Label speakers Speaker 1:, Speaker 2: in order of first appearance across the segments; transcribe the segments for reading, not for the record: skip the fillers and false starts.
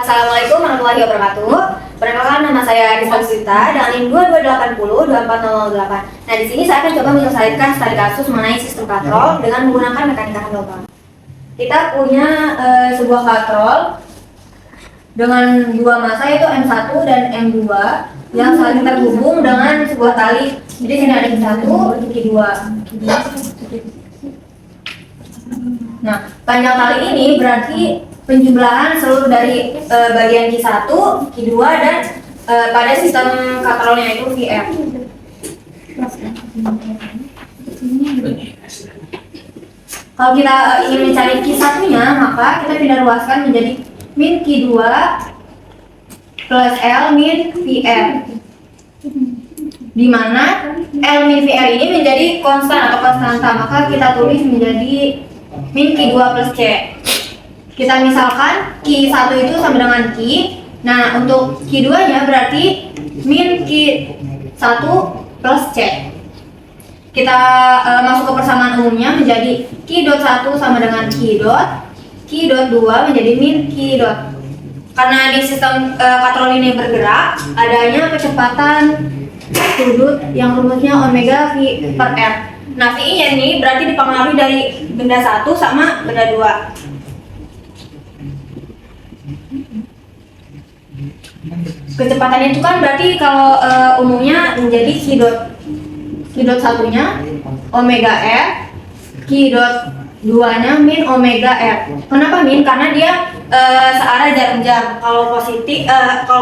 Speaker 1: Assalamualaikum warahmatullahi wabarakatuh. Perkenalkan, nama saya Rizal Sita dengan NIM 2280-24008. Nah, di sini saya akan coba menyelesaikan studi kasus mengenai sistem katrol dengan menggunakan mekanika logam. Kita punya sebuah katrol dengan dua massa yaitu M1 dan M2 yang saling terhubung dengan sebuah tali. Jadi sini ada Q1, Q2. Nah, panjang tali ini berarti penjumlahan seluruh dari bagian Q1, Q2 dan pada sistem katrolnya itu Vf. Kalau kita ingin mencari Q1-nya, maka kita tidak luaskan menjadi min Q2 plus L min Vr, di mana L min Vr ini menjadi konstan atau konstanta, maka kita tulis menjadi min Q2 plus C. Kita misalkan Q1 itu sama dengan Q. Nah, untuk Q2-nya berarti min Q1 plus C. Kita masuk ke persamaan umumnya menjadi Q.1 sama dengan Q.2 menjadi min Q. Karena di sistem katrol ini bergerak, adanya kecepatan sudut yang rumusnya omega V per R. Nah, V-nya ini berarti dipengaruhi dari benda 1 sama benda 2. Kecepatannya itu kan berarti kalau umumnya menjadi Q.1 nya omega R, Q.2 nya min omega R. Kenapa min? Karena dia searah jarum jam. Kalau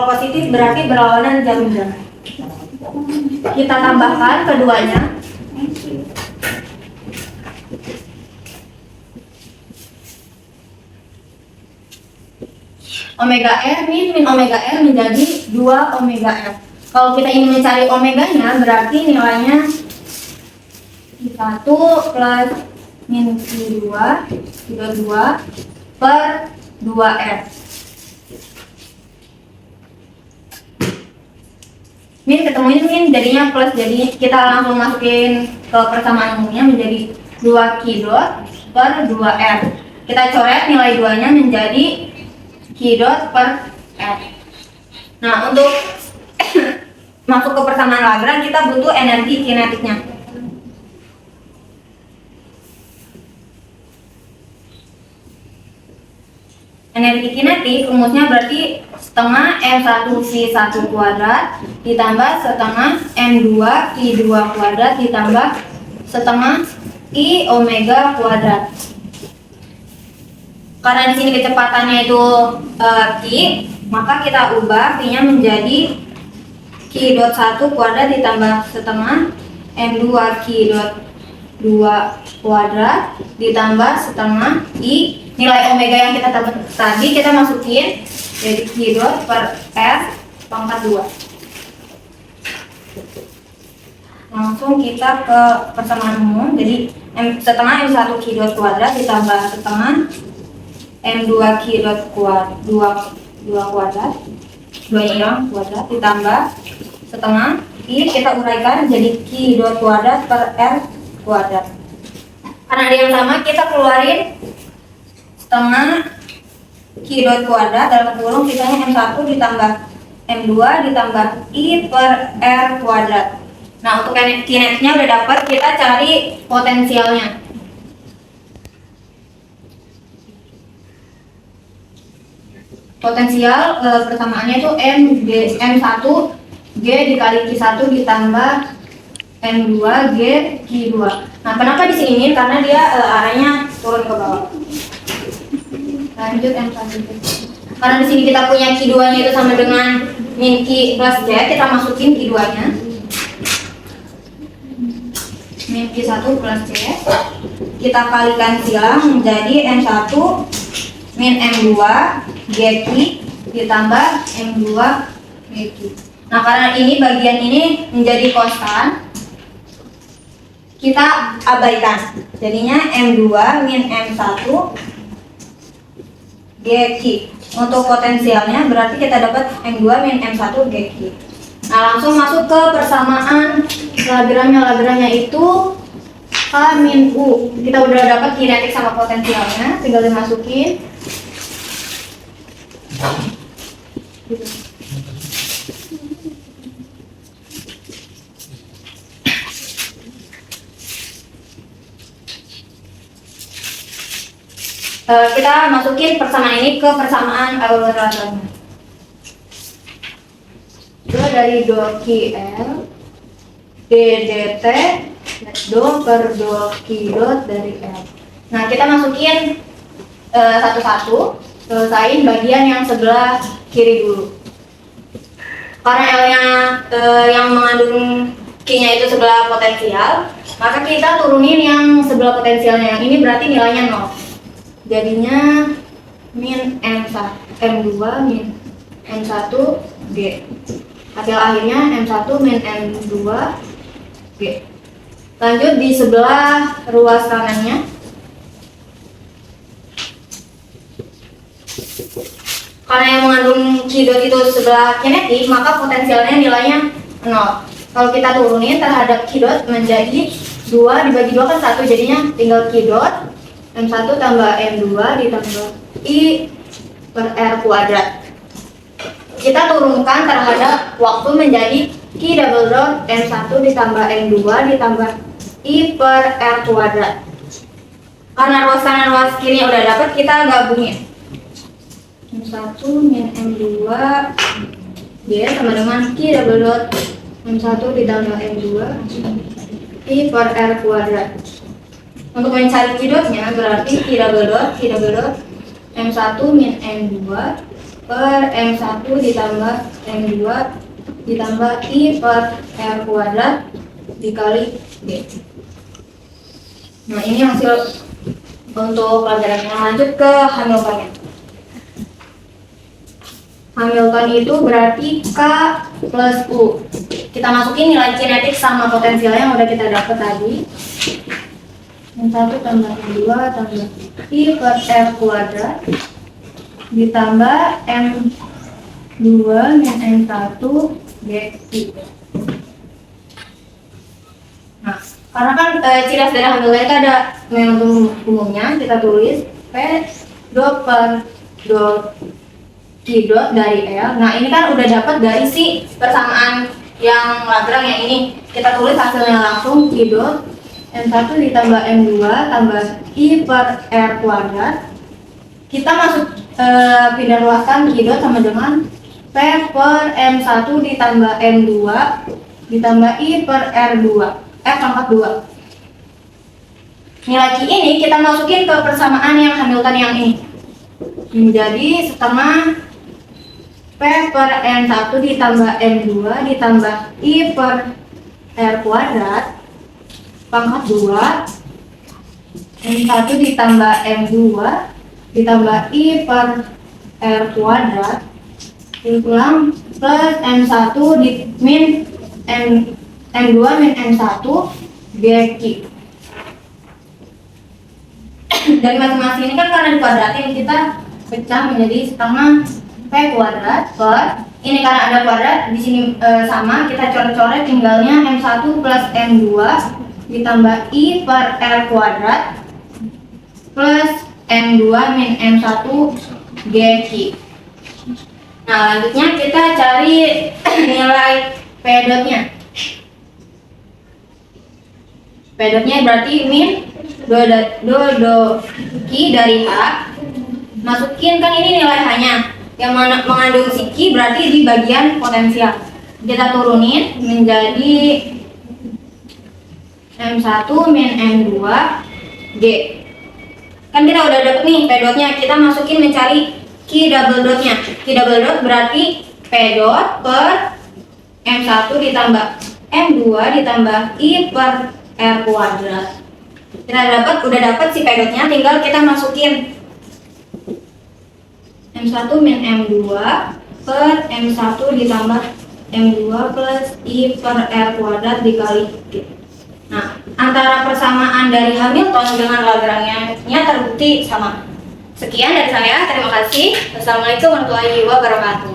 Speaker 1: positif berarti berlawanan jarum jam. Kita tambahkan keduanya. Omega R min omega R menjadi 2 omega R. Kalau kita ingin mencari omeganya, berarti nilainya Q1 plus min Q2 per 2R. Min ketemu min jadinya plus, jadi kita langsung masukin ke persamaan umumnya menjadi 2 Q dot per 2R. Kita coret nilai 2-nya menjadi Q dot per R. Nah, untuk masuk ke persamaan Lagrange kita butuh energi kinetiknya. Energi kinetik rumusnya berarti setengah M1V1 kuadrat ditambah setengah M2 I2 kuadrat ditambah setengah I omega kuadrat. Karena di sini kecepatannya itu Q, maka kita ubah Q-nya menjadi Q.1 kuadrat ditambah setengah M2 Q.2 kuadrat ditambah setengah I. Nilai omega yang kita dapat tadi kita masukin jadi Q dot per F pangkat 2. Langsung kita ke persamaan umum, jadi setengah M1 Q dot kuadrat ditambah setengah M2 Q dot kuadrat 2 kuadrat 2 hilang kuadrat ditambah setengah I, kita uraikan jadi Q dot kuadrat per R kuadrat. Karena ada yang sama, kita keluarin setengah Q dot kuadrat dalam kurung sisanya M1 ditambah M2 ditambah I per R kuadrat. Nah, untuk kinetiknya udah dapat, kita cari potensialnya. Potensial persamaannya itu M1 G dikali Q1 ditambah M2 G Q2. Nah, kenapa di sini? Karena dia arahnya turun ke bawah. Lanjut M1. Karena di sini kita punya Q2-nya itu sama dengan min Q plus Z, kita masukin Q2-nya. Min Q1 plus Z. Kita kalikan silang menjadi M1 min M2 GQ ditambah M2 GQ. Nah, karena ini bagian ini menjadi konstan, kita abaikan. Jadinya M2 min M1 GQ. Untuk potensialnya berarti kita dapat M2 min M1 GQ. Nah, langsung masuk ke persamaan Lagrange-nya itu K min U. Kita udah dapat kinetik sama potensialnya, tinggal dimasukin. Kita masukin persamaan ini ke persamaan Avogadro. Dua dari 2QL DDT do per 2Q dot dari L. Nah, kita masukin satu-satu, selesain bagian yang sebelah kiri dulu. Karena L-nya yang mengandung Q-nya itu sebelah potensial, maka kita turunin yang sebelah potensialnya. Yang ini berarti nilainya 0. Jadinya min M2 min M1 G. Hasil akhirnya M1 min M2 G. Lanjut di sebelah ruas kanannya. Karena yang mengandung Q dot itu sebelah kinetik, maka potensialnya nilainya 0. Kalau kita turunin terhadap Q dot menjadi 2 dibagi 2 kan 1, jadinya tinggal Q dot M1 tambah M2 ditambah I per R kuadrat. Kita turunkan terhadap waktu menjadi Q double dot M1 ditambah M2 ditambah I per R kuadrat. Karena ruas kanan ruas kiri udah dapat, kita gabungin. M1 min M2 dia sama dengan Q double dot M1 ditambah M2 I per R kuadrat. Untuk mencari Q dotnya berarti Q double dot M1 min M2 per M1 ditambah M2 ditambah I per R kuadrat dikali D. Nah, ini hasil untuk pelajarannya. Lanjut ke Hamiltonnya. Hamilton itu berarti K plus U. Kita masukin nilai kinetik sama potensial yang udah kita dapat tadi. M1 tambah M2 tambah I per R kuadrat ditambah M2 min M1 GI. Nah, karena kan ciri dari Hamilton itu ada momentum umumnya, kita tulis P dot per dot Q dot dari L. Nah, ini kan udah dapat dari si persamaan yang Lagrange yang ini. Kita tulis hasilnya langsung Q dot M1 ditambah M2 tambah I per R kuadrat. Kita masuk pindah ruaskan Q dot sama dengan P per M1 ditambah M2 ditambah I per R2 pangkat 2. Nilai Q ini kita masukin ke persamaan yang Hamilton yang ini. Menjadi setengah P per M1 ditambah M2 ditambah I per R kuadrat pangkat 2 M1 ditambah M2 ditambah I per R kuadrat ulang plus M1 di min M2 min M1 GQ. Dari masing-masing ini kan karena dikuadratin, kita pecah menjadi setengah P kuadrat per ini karena ada kuadrat di sini sama, kita coret-coret tinggalnya M1 plus M2 ditambah I per R kuadrat plus M2 min M1 GQ. Nah, lanjutnya kita cari nilai P dotnya. P dotnya berarti min do Q dari H. Masukin kan ini nilai H-nya. Yang mengandung si Q berarti di bagian potensial. Kita turunin menjadi M1 min M2 G. Kan kita udah dapet nih P dotnya, kita masukin mencari Q double dotnya. Q double dot berarti P dot per M1 ditambah M2 ditambah I per R kuadrat. Kita udah dapat si P dotnya, tinggal kita masukin M1 min M2 per M1 ditambah M2 plus I per R kuadrat dikali G. Nah, antara persamaan dari Hamilton dengan Lagrange-nya terbukti sama. Sekian dari saya, terima kasih. Wassalamualaikum warahmatullahi wabarakatuh.